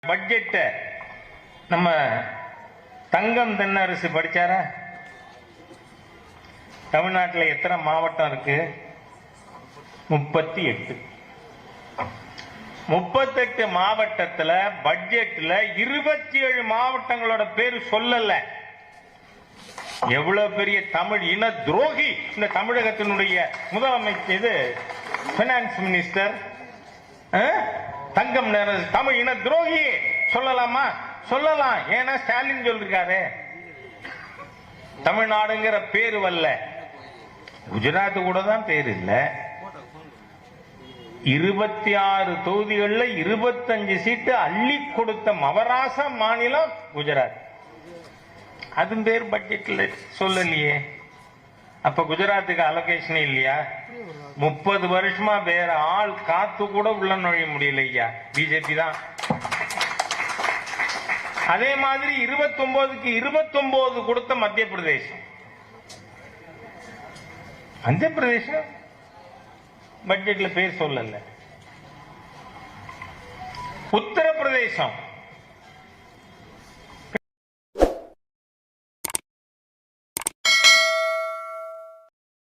Budget நம்ம தங்கம் தென்னரசு படிச்சாரா? தமிழ்நாட்டில் எத்தனை மாவட்டம் இருக்கு? 38. 38 மாவட்டத்தில் பட்ஜெட்ல 27 மாவட்டங்களோட பேரு சொல்லல. எவ்வளவு பெரிய தமிழ் இன துரோகி இந்த தமிழகத்தினுடைய முதலமைச்சர், இது பைனான்ஸ் மினிஸ்டர் தங்கம் தென்னரசு தமிழ் இன துரோகி சொல்லலாமா? சொல்லலாம். ஏன்னா ஸ்டாலின் சொல்லிருக்காரு. தமிழ்நாடுங்கிற பேரு வரல, குஜராத் கூட தான் பேரு இல்ல. 26 தொகுதிகளில் 25 சீட்டு அள்ளி கொடுத்த மவராச மாநிலம் குஜராத். அது பேர் பட்ஜெட்ல சொல்லலையே. அப்ப குஜராத்துக்கு அலோகேஷன் இல்லையா? 30 வருஷமா வேற ஆள் காத்து கூட உள்ள நுழைய முடியல ஐயா, பிஜேபி தான். அதே மாதிரி 29க்கு 29 கொடுத்த மத்திய பிரதேசம். மத்திய பிரதேசம் பட்ஜெட்ல பேர் சொல்லல. உத்தரப்பிரதேசம்